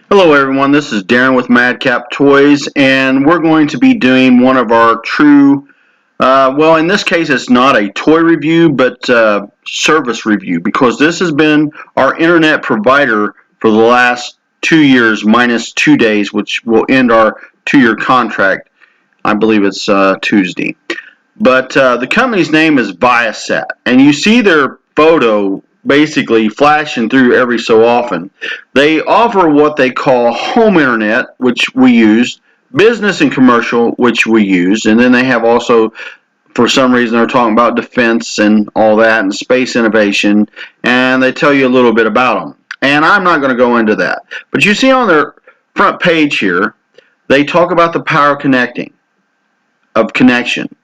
Hello everyone, this is Daren with Madcaptoys, and we're going to be doing one of our true, well in this case it's not a toy review, but service review, because this has been our internet provider for the last 2 years minus 2 days, which will end our 2-year contract. I believe it's Tuesday. But the company's name is Viasat, and you see their photo basically flashing through every so often. They offer what they call home internet, which we use, business and commercial, which we use, and then they have also, for some reason, they're talking about defense and all that, and space innovation, and they tell you a little bit about them. And I'm not going to go into that. But you see on their front page here, they talk about the power of connection,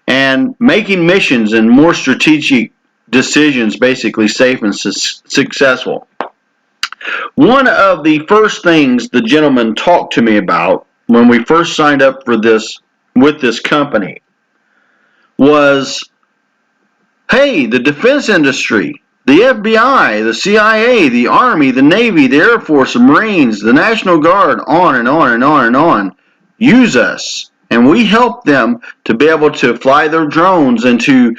and making missions and more strategic decisions basically safe and successful. One of the first things the gentleman talked to me about when we first signed up for this with this company was, hey, the defense industry, the FBI, the CIA, the Army, the Navy, the Air Force, the Marines, the National Guard, on and on and on and on, use us. And we help them to be able to fly their drones and to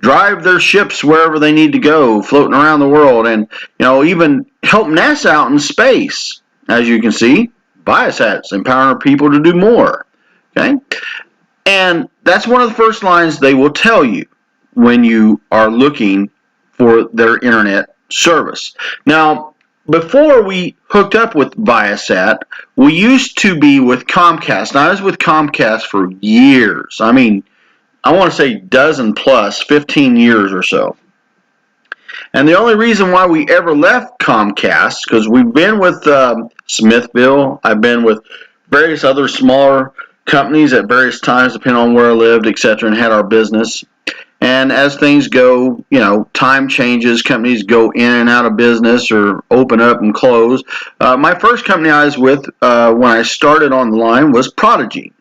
drive their ships wherever they need to go, floating around the world, and even help NASA out in space. As you can see, Viasat's empowering people to do more. Okay, and that's one of the first lines they will tell you when you are looking for their internet service. Now, before we hooked up with Viasat, we used to be with Comcast. Now, I was with Comcast for years. I mean, I want to say dozen plus, 15 years or so. And the only reason why we ever left Comcast, because we've been with Smithville, I've been with various other smaller companies at various times, depending on where I lived, etc., and had our business. And as things go, time changes, companies go in and out of business or open up and close. My first company I was with when I started on the line was Prodigy.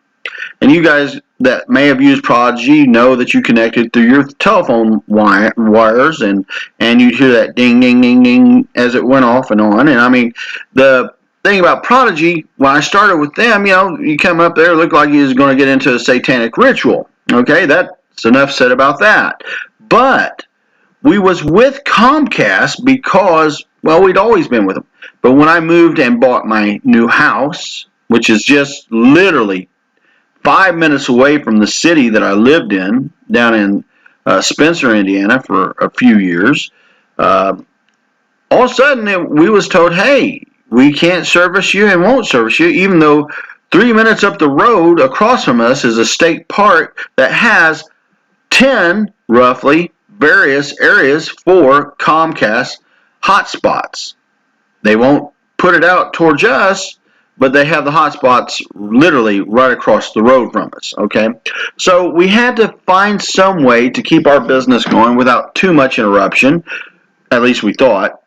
And you guys that may have used Prodigy know that you connected through your telephone wires, and you'd hear that ding, ding, ding, ding as it went off and on. And I mean, the thing about Prodigy, when I started with them, you come up there, it looked like you was going to get into a satanic ritual. Okay, that's enough said about that. But we was with Comcast because, well, we'd always been with them. But when I moved and bought my new house, which is just literally 5 minutes away from the city that I lived in, down in Spencer, Indiana, for a few years, all of a sudden we was told, hey, we can't service you and won't service you, even though 3 minutes up the road across from us is a state park that has 10, roughly, various areas for Comcast hotspots. They won't put it out towards us, but they have the hotspots literally right across the road from us, okay? So we had to find some way to keep our business going without too much interruption, at least we thought,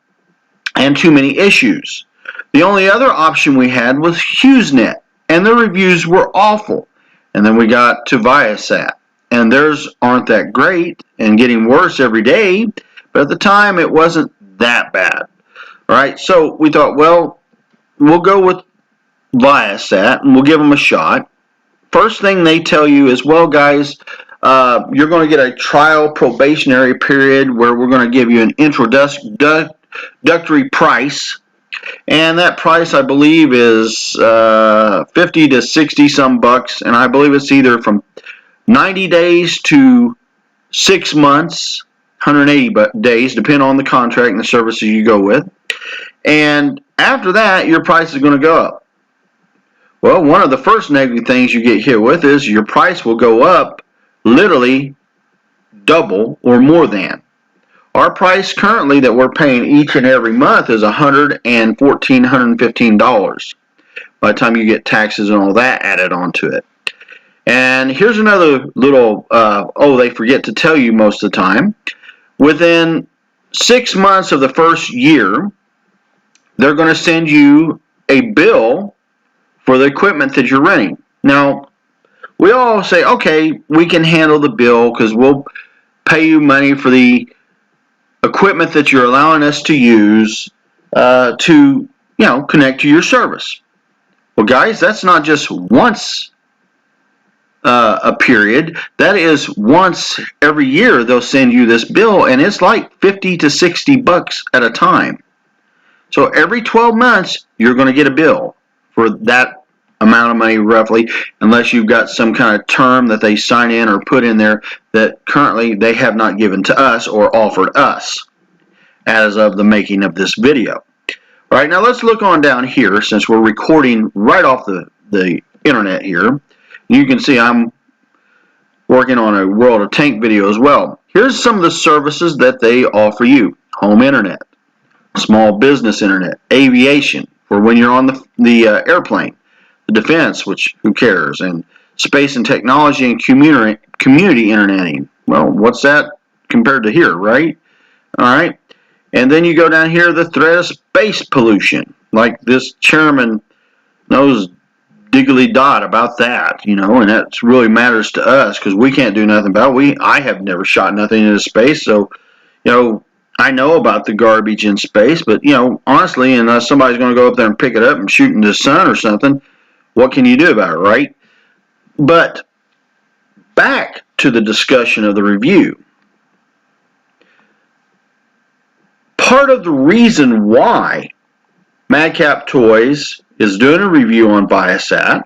and too many issues. The only other option we had was HughesNet, and the reviews were awful. And then we got to Viasat, and theirs aren't that great and getting worse every day, but at the time it wasn't that bad. All right, so we thought, well, we'll go with Viasat, and we'll give them a shot. First thing they tell you is, well, guys, you're going to get a trial probationary period where we're going to give you an introductory price, and that price, I believe, is 50 to 60 some bucks, and I believe it's either from 90 days to 6 months, 180 days, depending on the contract and the services you go with. And after that, your price is going to go up. Well, one of the first negative things you get hit with is your price will go up literally double or more than. Our price currently that we're paying each and every month is $114, $115 by the time you get taxes and all that added onto it. And here's another little, they forget to tell you most of the time. Within 6 months of the first year, they're going to send you a bill for the equipment that you're renting. Now, we all say, okay, we can handle the bill because we'll pay you money for the equipment that you're allowing us to use to, connect to your service. Well, guys, that's not just once a period. That is once every year they'll send you this bill, and it's like 50 to 60 bucks at a time. So every 12 months, you're going to get a bill for that amount of money roughly, unless you've got some kind of term that they sign in or put in there that currently they have not given to us or offered us as of the making of this video. All right, now let's look on down here since we're recording right off the internet here. You can see I'm working on a World of Tank video as well. Here's some of the services that they offer you. Home internet, small business internet, aviation for when you're on the airplane, the defense, which who cares, and space and technology and community interneting. Well, what's that compared to here, right? All right. And then you go down here, the threat of space pollution, like this chairman knows diggly dot about that, and that really matters to us because we can't do nothing about it. I have never shot nothing into space, so, I know about the garbage in space, but, honestly, unless somebody's going to go up there and pick it up and shoot into the sun or something, what can you do about it, right? But back to the discussion of the review. Part of the reason why Madcaptoys is doing a review on Viasat,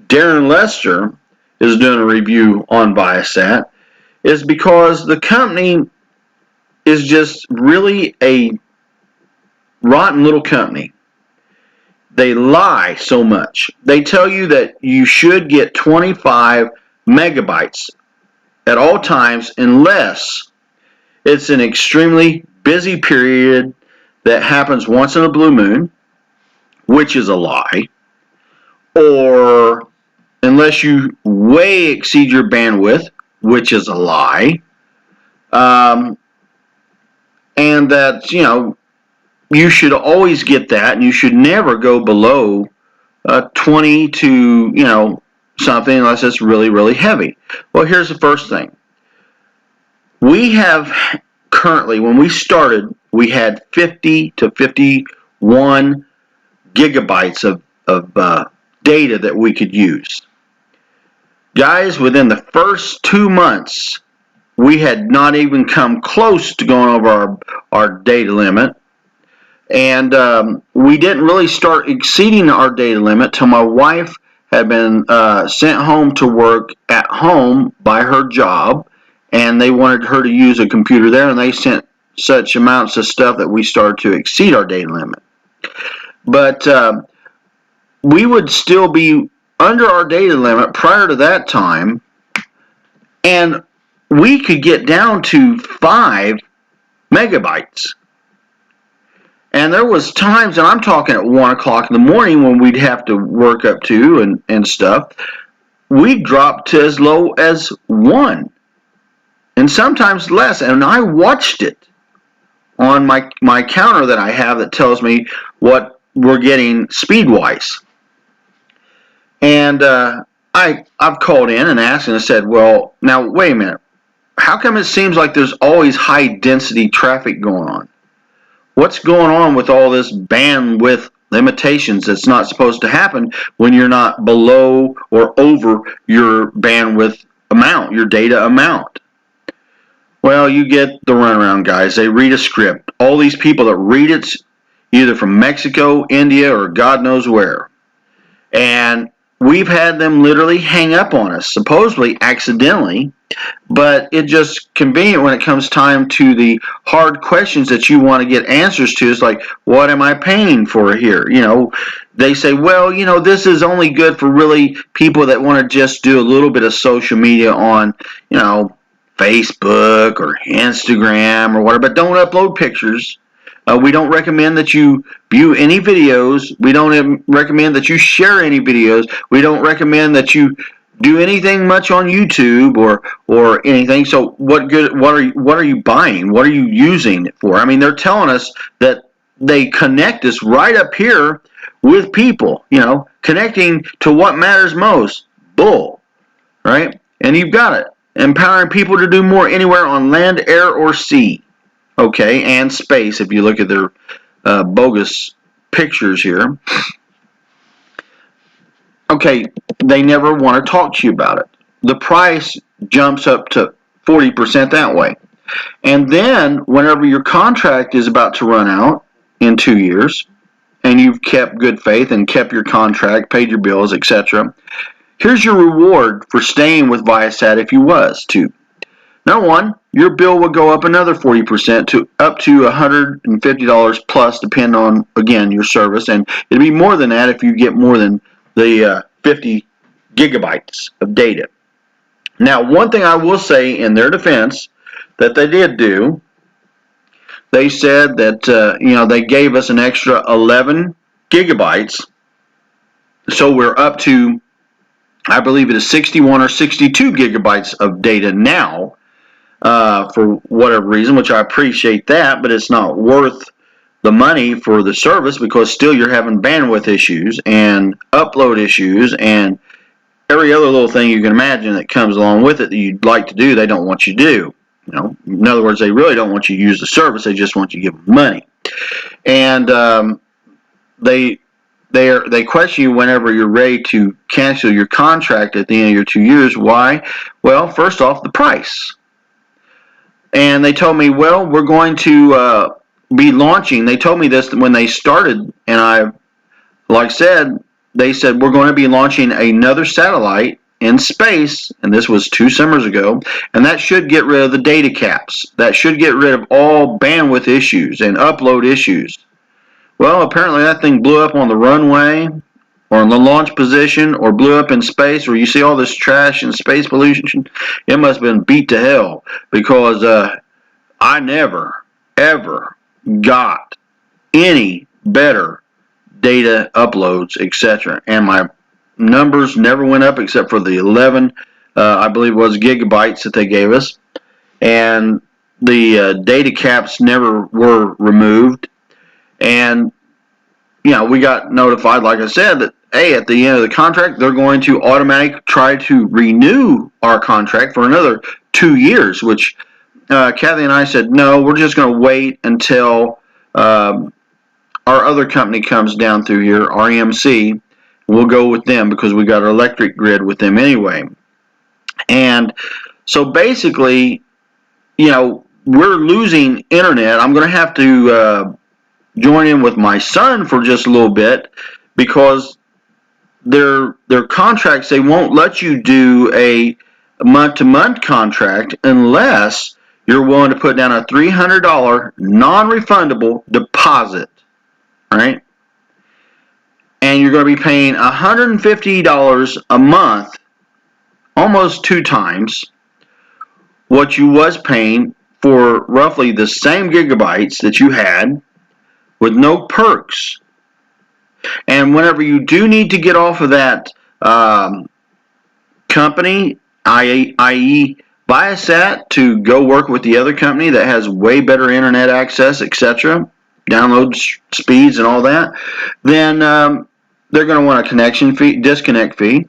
Daren Lester is doing a review on Viasat, is because the company is just really a rotten little company. They lie so much. They tell you that you should get 25 megabytes at all times unless it's an extremely busy period that happens once in a blue moon, which is a lie, or unless you way exceed your bandwidth, which is a lie, and that, you should always get that, and you should never go below 20 to, something unless it's really, really heavy. Well, here's the first thing. We have currently, when we started, we had 50 to 51 gigabytes of data that we could use. Guys, within the first 2 months, we had not even come close to going over our data limit. And we didn't really start exceeding our data limit till my wife had been sent home to work at home by her job, and they wanted her to use a computer there, and they sent such amounts of stuff that we started to exceed our data limit. But we would still be under our data limit prior to that time, and we could get down to 5 megabytes. And there was times, and I'm talking at 1 o'clock in the morning when we'd have to work up to and stuff, we'd drop to as low as 1, and sometimes less. And I watched it on my counter that I have that tells me what we're getting speed-wise. And I've called in and asked, and I said, well, now, wait a minute. How come it seems like there's always high-density traffic going on? What's going on with all this bandwidth limitations that's not supposed to happen when you're not below or over your bandwidth amount, your data amount? Well, you get the runaround, guys. They read a script. All these people that read it's either from Mexico, India, or God knows where. And we've had them literally hang up on us, supposedly accidentally, but it's just convenient when it comes time to the hard questions that you want to get answers to. It's like, what am I paying for here? They say, well, this is only good for really people that want to just do a little bit of social media on, Facebook or Instagram or whatever, but don't upload pictures. We don't recommend that you view any videos. We don't recommend that you share any videos. We don't recommend that you do anything much on YouTube or anything. So what are you buying? What are you using it for? I mean, they're telling us that they connect us right up here with people, connecting to what matters most. Bull, right? And you've got it. Empowering people to do more anywhere on land, air, or sea. okay, and space. If you look at their bogus pictures here, okay, they never want to talk to you about it. The price jumps up to 40% that way. And then whenever your contract is about to run out in 2 years, and you've kept good faith and kept your contract, paid your bills, etc., here's your reward for staying with Viasat if you was to. Number one, your bill will go up another 40% to up to $150 plus, depending on, again, your service. And it'll be more than that if you get more than the 50 gigabytes of data. Now, one thing I will say in their defense that they did do, they said that they gave us an extra 11 gigabytes, so we're up to, I believe it is 61 or 62 gigabytes of data now, for whatever reason, which I appreciate that, but it's not worth the money for the service because still you're having bandwidth issues and upload issues and every other little thing you can imagine that comes along with it that you'd like to do, they don't want you to do. In other words, they really don't want you to use the service, they just want you to give them money. And they question you whenever you're ready to cancel your contract at the end of your 2 years. Why? Well, first off, the price. And they told me, well, we're going to be launching. They told me this when they started, and like I said, they said we're going to be launching another satellite in space, and this was 2 summers ago, and that should get rid of the data caps. That should get rid of all bandwidth issues and upload issues. Well, apparently that thing blew up on the runway or in the launch position or blew up in space, or you see all this trash and space pollution. It must have been beat to hell because I never, ever got any better data uploads, etc. And my numbers never went up except for the 11, I believe it was gigabytes that they gave us. And the data caps never were removed. And, we got notified, like I said, that, hey, at the end of the contract, they're going to automatically try to renew our contract for another 2 years, which Kathy and I said, no, we're just going to wait until our other company comes down through here, REMC. We'll go with them because we got our electric grid with them anyway. And so basically, we're losing internet. I'm going to have to join in with my son for just a little bit because their contracts, they won't let you do a month-to-month contract unless you're willing to put down a $300 non-refundable deposit, right? And you're going to be paying $150 a month, almost 2 times what you was paying for roughly the same gigabytes that you had with no perks. And whenever you do need to get off of that company, i.e. Viasat, to go work with the other company that has way better internet access, etc., download speeds and all that, then they're going to want a connection fee, disconnect fee.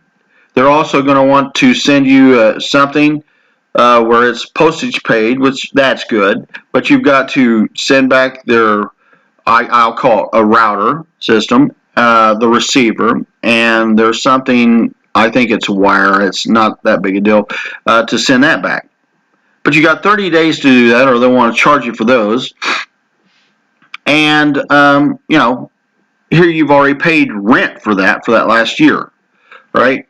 They're also going to want to send you something where it's postage paid, which that's good, but you've got to send back their, I'll call it a router system, the receiver, and there's something, I think it's a wire, it's not that big a deal, to send that back. But you got 30 days to do that, or they want to charge you for those. And, here you've already paid rent for that last year, right?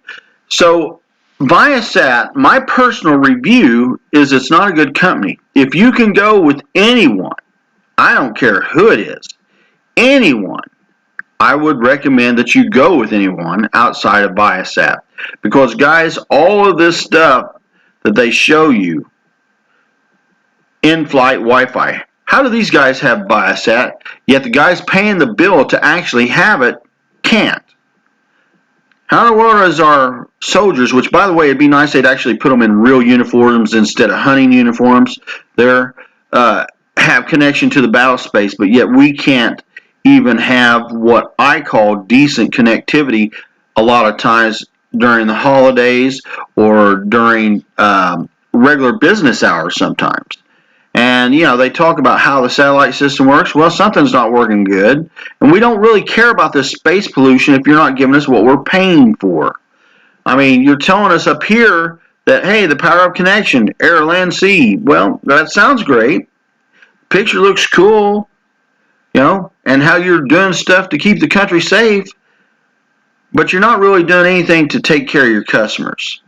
So Viasat, my personal review is it's not a good company. If you can go with anyone, I don't care who it is, anyone, I would recommend that you go with anyone outside of Viasat. Because, guys, all of this stuff that they show you, in-flight Wi-Fi, how do these guys have Viasat, yet the guys paying the bill to actually have it can't? How in the world is our soldiers, which, by the way, it'd be nice they'd actually put them in real uniforms instead of hunting uniforms there, have connection to the battle space, but yet we can't even have what I call decent connectivity a lot of times during the holidays or during regular business hours sometimes. And And, they talk about how the satellite system works. Well, something's not working good. And we don't really care about this space pollution if you're not giving us what we're paying for. I mean, you're telling us up here that, hey, the power of connection, air, land, sea. Well, that sounds great. Picture looks cool, and how you're doing stuff to keep the country safe. But you're not really doing anything to take care of your customers.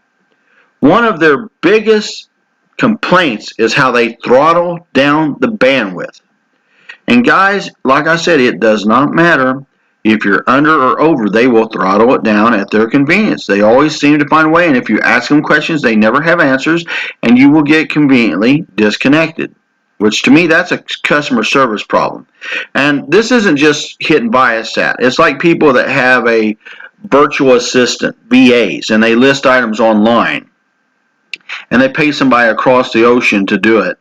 One of their biggest complaints is how they throttle down the bandwidth. And guys, like I said, it does not matter if you're under or over. They will throttle it down at their convenience. They always seem to find a way, and if you ask them questions, they never have answers, and you will get conveniently disconnected, which to me, that's a customer service problem. And this isn't just hitting Viasat. It's like people that have a virtual assistant, VAs, and they list items online, and they pay somebody across the ocean to do it.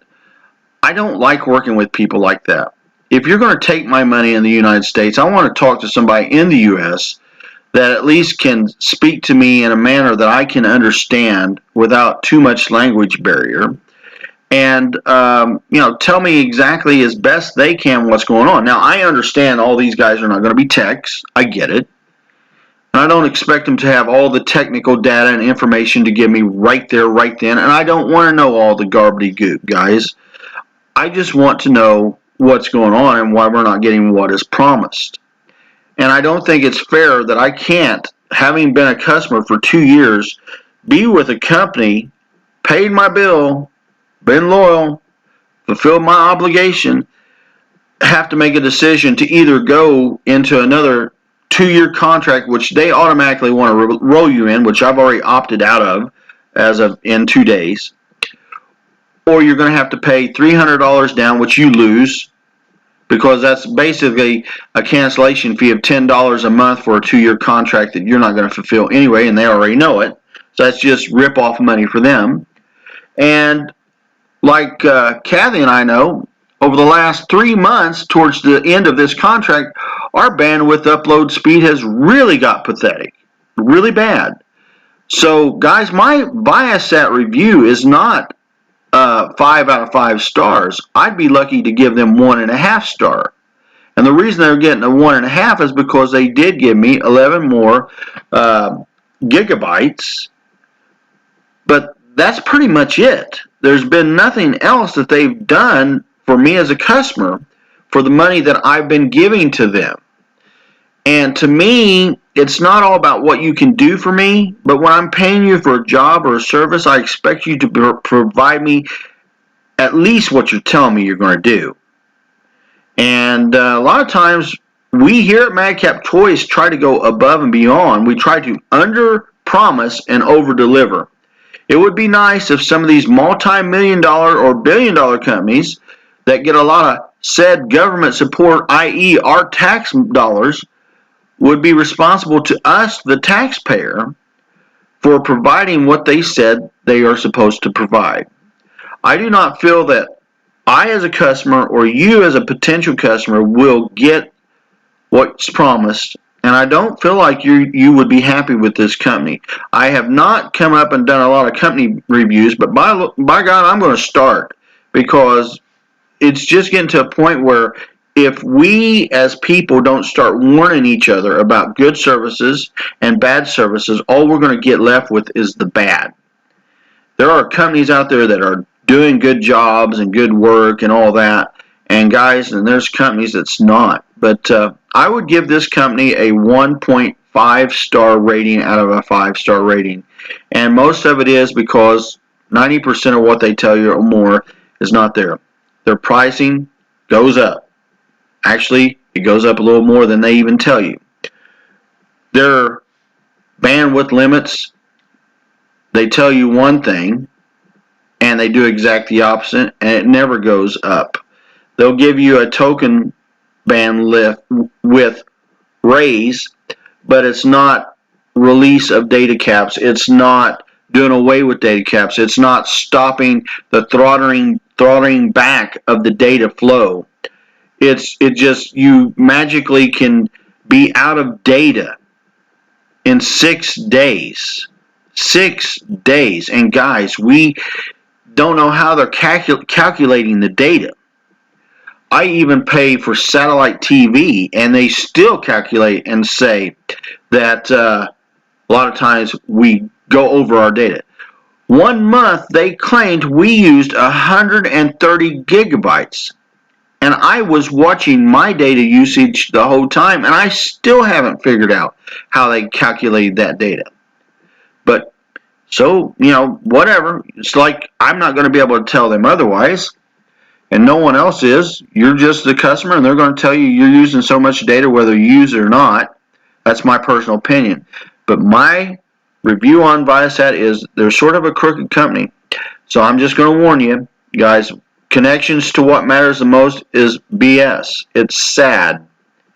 I don't like working with people like that. If you're going to take my money in the United States, I want to talk to somebody in the U.S. that at least can speak to me in a manner that I can understand without too much language barrier, and tell me exactly as best they can what's going on. Now, I understand all these guys are not going to be techs. I get it. And I don't expect them to have all the technical data and information to give me right there, right then. And I don't want to know all the gobbledygook, guys. I just want to know what's going on and why we're not getting what is promised. And I don't think it's fair that I can't, having been a customer for 2 years, be with a company, paid my bill, been loyal, fulfilled my obligation, have to make a decision to either go into another 2-year contract, which they automatically want to roll you in, which I've already opted out of as of in 2 days, or you're going to have to pay $300 down, which you lose, because that's basically a cancellation fee of $10 a month for a 2-year contract that you're not going to fulfill anyway, and they already know it. So that's just rip-off money for them. And like Kathy and I know, over the last 3 months towards the end of this contract, our bandwidth upload speed has really got pathetic, really bad. So, guys, my Viasat review is not 5 out of 5 stars. I'd be lucky to give them 1.5 star. And the reason they're getting a 1.5 is because they did give me 11 more gigabytes, but that's pretty much it. There's been nothing else that they've done for me as a customer for the money that I've been giving to them. And to me, it's not all about what you can do for me, but when I'm paying you for a job or a service, I expect you to provide me at least what you're telling me you're going to do. And a lot of times, we here at Madcaptoys try to go above and beyond. We try to under-promise and over-deliver. It would be nice if some of these multi-million-dollar or billion-dollar companies that get a lot of said government support, i.e. our tax dollars, would be responsible to us, the taxpayer, for providing what they said they are supposed to provide. I do not feel that I as a customer or you as a potential customer will get what's promised, and I don't feel like you would be happy with this company. I have not come up and done a lot of company reviews, but by God, I'm going to start, because it's just getting to a point where if we as people don't start warning each other about good services and bad services, all we're going to get left with is the bad. There are companies out there that are doing good jobs and good work and all that, and guys, and there's companies that's not. But I would give this company a 1.5 star rating out of a 5-star rating, and most of it is because 90% of what they tell you or more is not there. Their pricing goes up. Actually, it goes up a little more than they even tell you. Their bandwidth limits, they tell you one thing, and they do exactly the opposite, and it never goes up. They'll give you a token bandwidth with raise, but it's not release of data caps. It's not doing away with data caps. It's not stopping the throttling back of the data flow. It just, you magically can be out of data in 6 days. 6 days. And guys, we don't know how they're calculating the data. I even pay for satellite TV, and they still calculate and say that a lot of times we go over our data. 1 month, they claimed we used 130 gigabytes. And I was watching my data usage the whole time, and I still haven't figured out how they calculated that data. But, so, whatever. It's like I'm not going to be able to tell them otherwise, and no one else is. You're just the customer, and they're going to tell you you're using so much data whether you use it or not. That's my personal opinion. But my review on Viasat is they're sort of a crooked company. So I'm just going to warn you, guys, connections to what matters the most is BS. It's sad.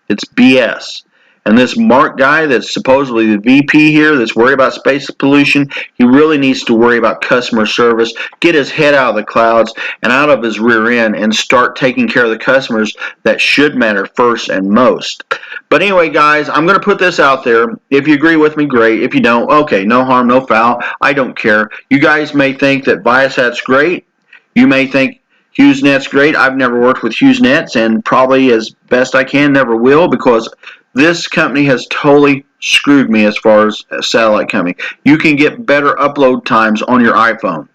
It's BS. And this Mark guy that's supposedly the VP here that's worried about space pollution, he really needs to worry about customer service, get his head out of the clouds and out of his rear end and start taking care of the customers that should matter first and most. But anyway, guys, I'm going to put this out there. If you agree with me, great. If you don't, okay, no harm, no foul. I don't care. You guys may think that Viasat's great. You may think HughesNet's great. I've never worked with HughesNets, and probably as best I can never will, because this company has totally screwed me as far as a satellite company. You can get better upload times on your iPhone.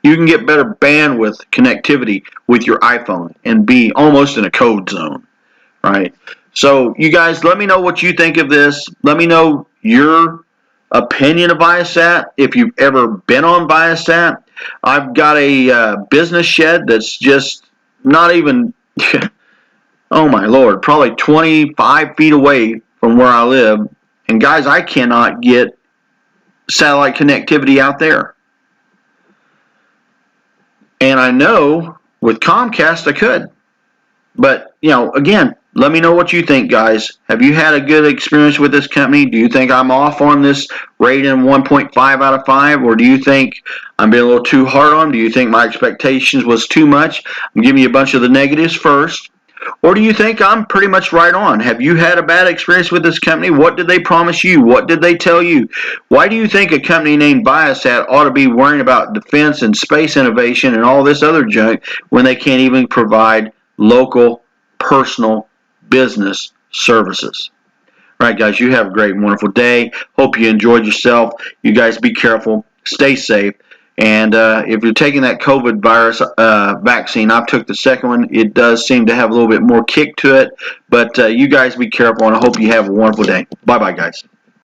You can get better bandwidth connectivity with your iPhone and be almost in a code zone, right? So you guys, let me know what you think of this. Let me know your opinion of Viasat, if you've ever been on Viasat. I've got a business shed that's just not even, oh my Lord, probably 25 feet away from where I live. And guys, I cannot get satellite connectivity out there. And I know with Comcast I could. But, again, let me know what you think, guys. Have you had a good experience with this company? Do you think I'm off on this rating 1.5 out of 5? Or do you think I'm being a little too hard on them? Do you think my expectations was too much? I'm giving you a bunch of the negatives first. Or do you think I'm pretty much right on? Have you had a bad experience with this company? What did they promise you? What did they tell you? Why do you think a company named Viasat ought to be worrying about defense and space innovation and all this other junk when they can't even provide local, personal business services? All right, guys, you have a great and wonderful day. Hope you enjoyed yourself. You guys be careful. Stay safe. And if you're taking that COVID virus vaccine, I took the second one. It does seem to have a little bit more kick to it. But you guys be careful, and I hope you have a wonderful day. Bye-bye, guys.